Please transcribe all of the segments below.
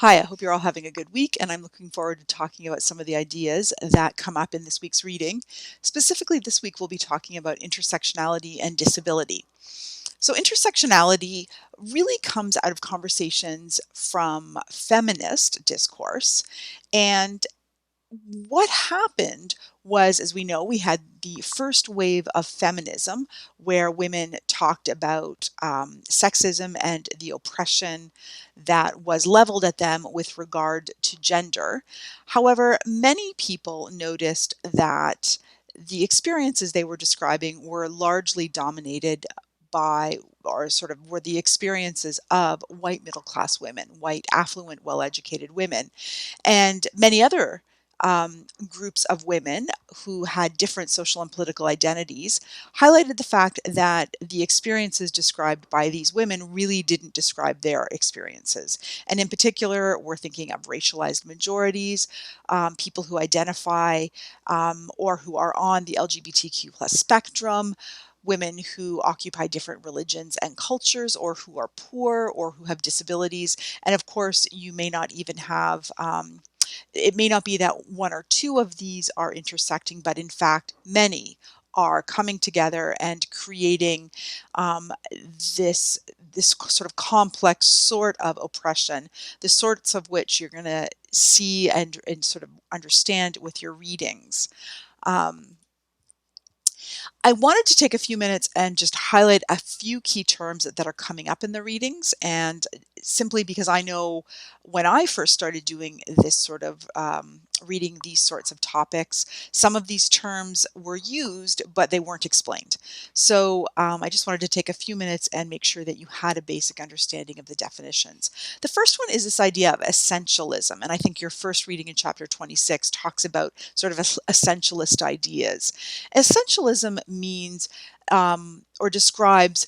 Hi, I hope you're all having a good week, and I'm looking forward to talking about some of the ideas that come up in this week's reading. Specifically, this week we'll be talking about intersectionality and disability. So, intersectionality really comes out of conversations from feminist discourse, and what happened was, as we know, we had the first wave of feminism where women talked about sexism and the oppression that was leveled at them with regard to gender. However, many people noticed that the experiences they were describing were largely dominated by, or sort of were the experiences of white middle class women, white, affluent, well educated women, and many other groups of women who had different social and political identities highlighted the fact that the experiences described by these women really didn't describe their experiences. And in particular, we're thinking of racialized majorities, people who identify or who are on the LGBTQ plus spectrum, women who occupy different religions and cultures, or who are poor, or who have disabilities. And of course, you may not even have it may not be that one or two of these are intersecting, but in fact, many are coming together and creating this sort of complex sort of oppression, the sorts of which you're going to see and sort of understand with your readings. Um, I wanted to take a few minutes and just highlight a few key terms that are coming up in the readings, and simply because I know when I first started doing this sort of reading these sorts of topics, some of these terms were used, but they weren't explained. So I just wanted to take a few minutes and make sure that you had a basic understanding of the definitions. The first one is this idea of essentialism, and I think your first reading in chapter 26 talks about sort of essentialist ideas. Essentialism means or describes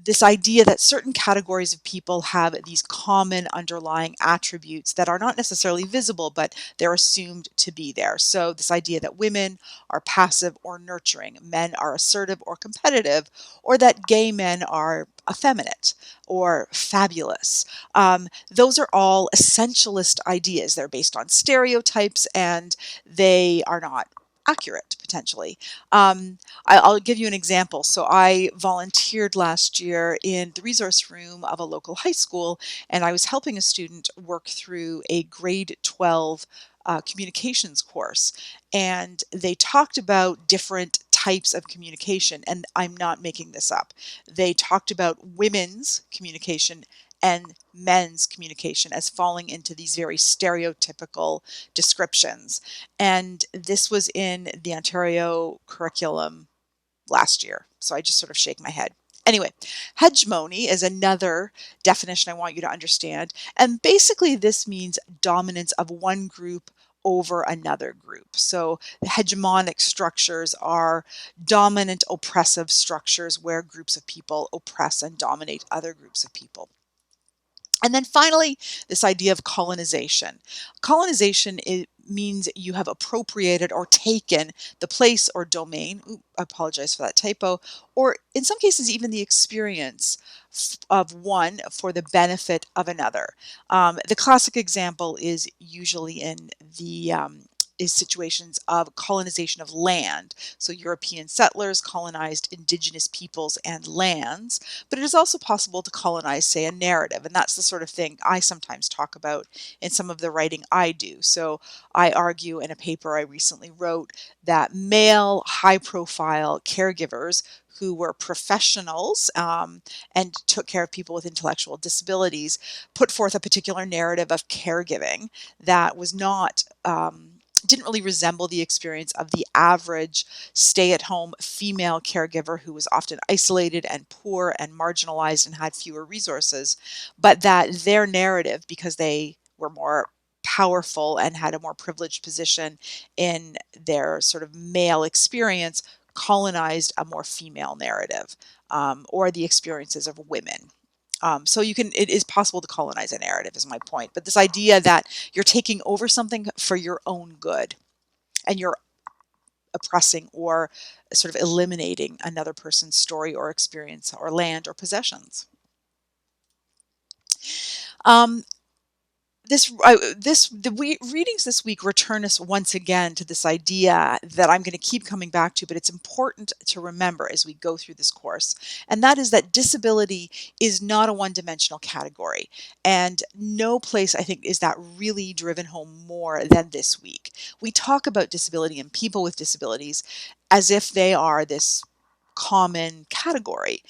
this idea that certain categories of people have these common underlying attributes that are not necessarily visible, but they're assumed to be there. So, this idea that women are passive or nurturing, men are assertive or competitive, or that gay men are effeminate or fabulous. Those are all essentialist ideas. They're based on stereotypes and they are not accurate potentially. I'll give you an example. So I volunteered last year in the resource room of a local high school, and I was helping a student work through a grade 12 communications course. And they talked about different types of communication, and I'm not making this up. They talked about women's communication and men's communication as falling into these very stereotypical descriptions. And this was in the Ontario curriculum last year. So I just sort of shake my head. Anyway, hegemony is another definition I want you to understand. And basically, this means dominance of one group over another group. So, the hegemonic structures are dominant, oppressive structures where groups of people oppress and dominate other groups of people. And then finally, this idea of colonization. Colonization, it means you have appropriated or taken the place or domain, I apologize for that typo, or in some cases, even the experience of one for the benefit of another. The classic example is usually in the is situations of colonization of land. So European settlers colonized indigenous peoples and lands, but it is also possible to colonize, say, a narrative. And that's the sort of thing I sometimes talk about in some of the writing I do. So I argue in a paper I recently wrote that male, high profile caregivers who were professionals and took care of people with intellectual disabilities put forth a particular narrative of caregiving that was not. Didn't really resemble the experience of the average stay at home female caregiver who was often isolated and poor and marginalized and had fewer resources, but that their narrative, because they were more powerful and had a more privileged position in their sort of male experience, colonized a more female narrative or the experiences of women. So it is possible to colonize a narrative, is my point. But this idea that you're taking over something for your own good and you're oppressing or sort of eliminating another person's story or experience or land or possessions. Um, Readings this week return us once again to this idea that I'm going to keep coming back to, but it's important to remember as we go through this course, and that is that disability is not a one-dimensional category, and no place I think is that really driven home more than this week. We talk about disability and people with disabilities as if they are this common category,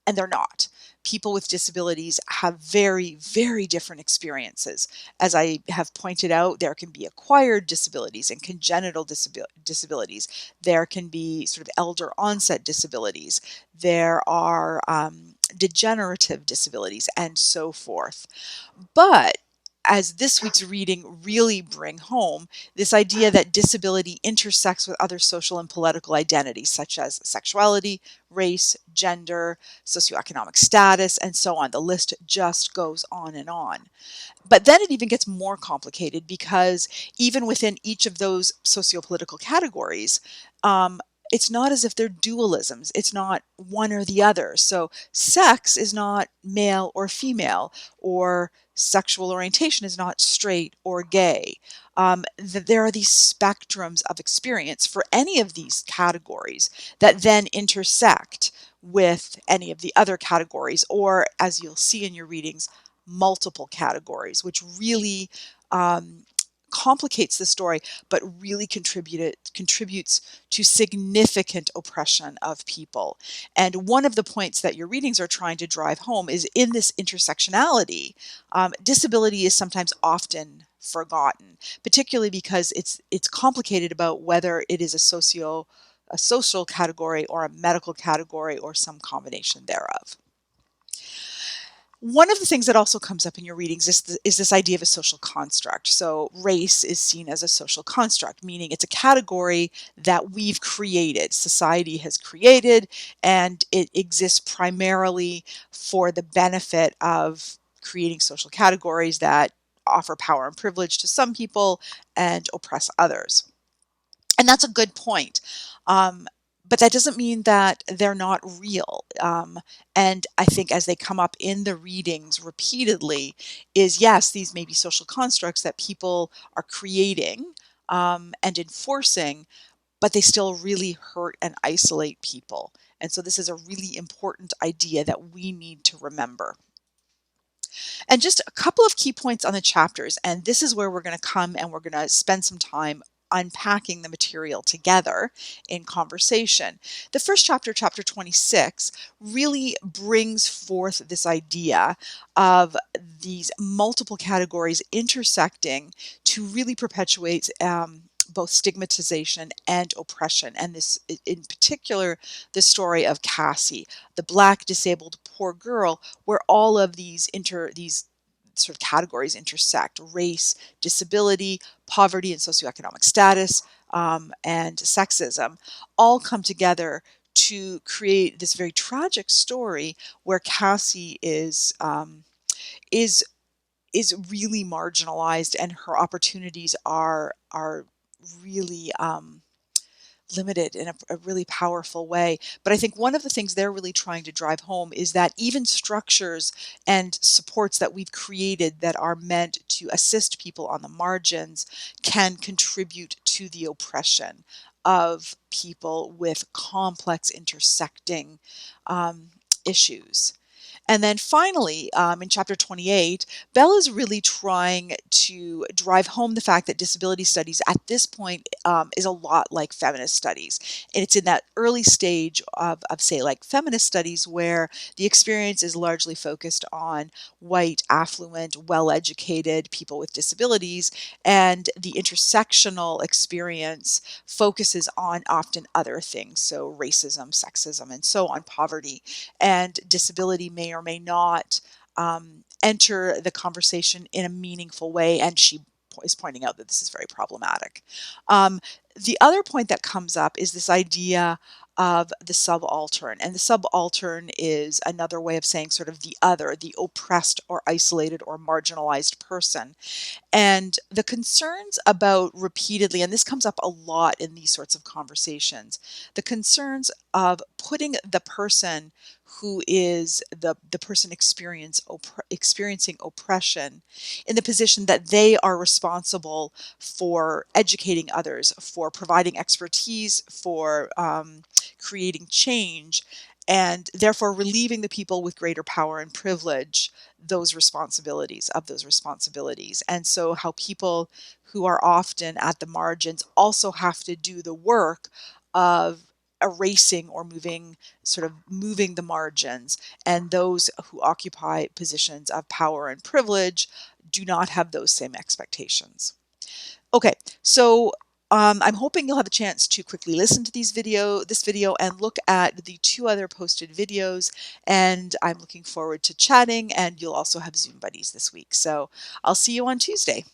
and they're not. People with disabilities have very, very different experiences. As I have pointed out, there can be acquired disabilities and congenital disabilities. There can be sort of elder onset disabilities. There are degenerative disabilities and so forth. But as this week's reading really bring home, this idea that disability intersects with other social and political identities such as sexuality, race, gender, socioeconomic status, and so on. The list just goes on and on. But then it even gets more complicated because even within each of those sociopolitical categories, it's not as if they're dualisms. It's not one or the other. So sex is not male or female, or sexual orientation is not straight or gay. There are these spectrums of experience for any of these categories that then intersect with any of the other categories, or as you'll see in your readings, multiple categories, which really complicates the story, but really contributes to significant oppression of people. And one of the points that your readings are trying to drive home is in this intersectionality, disability is sometimes often forgotten, particularly because it's complicated about whether it is a social category or a medical category or some combination thereof. One of the things that also comes up in your readings is this idea of a social construct. So, race is seen as a social construct, meaning it's a category that we've created, society has created, and it exists primarily for the benefit of creating social categories that offer power and privilege to some people and oppress others. And that's a good point. Um, but that doesn't mean that they're not real. And I think as they come up in the readings repeatedly, is yes, these may be social constructs that people are creating and enforcing, but they still really hurt and isolate people. And so this is a really important idea that we need to remember. And just a couple of key points on the chapters, and this is where we're going to come and we're going to spend some time unpacking the material together in conversation. The first chapter, chapter 26, really brings forth this idea of these multiple categories intersecting to really perpetuate both stigmatization and oppression. And this, in particular, the story of Cassie, the Black disabled poor girl, where all of these sort of categories intersect: race, disability, poverty and socioeconomic status, and sexism, all come together to create this very tragic story where Cassie is is really marginalized, and her opportunities are really limited in a really powerful way. But I think one of the things they're really trying to drive home is that even structures and supports that we've created that are meant to assist people on the margins can contribute to the oppression of people with complex intersecting issues. And then finally, in chapter 28, Belle is really trying to drive home the fact that disability studies at this point is a lot like feminist studies. And it's in that early stage of, say, like feminist studies where the experience is largely focused on white, affluent, well-educated people with disabilities, and the intersectional experience focuses on often other things, so racism, sexism, and so on, poverty, and disability may or may not enter the conversation in a meaningful way. And she is pointing out that this is very problematic. Um, The other point that comes up is this idea of the subaltern. And the subaltern is another way of saying sort of the other, the oppressed or isolated or marginalized person. And the concerns about repeatedly, and this comes up a lot in these sorts of conversations, the concerns of putting the person who is the person experiencing oppression in the position that they are responsible for educating others, for providing expertise, for creating change, and therefore relieving the people with greater power and privilege those responsibilities. And so how people who are often at the margins also have to do the work of erasing or moving the margins, and those who occupy positions of power and privilege do not have those same expectations. Okay, so I'm hoping you'll have a chance to quickly listen to this video and look at the two other posted videos. And I'm looking forward to chatting, and you'll also have Zoom buddies this week. So I'll see you on Tuesday.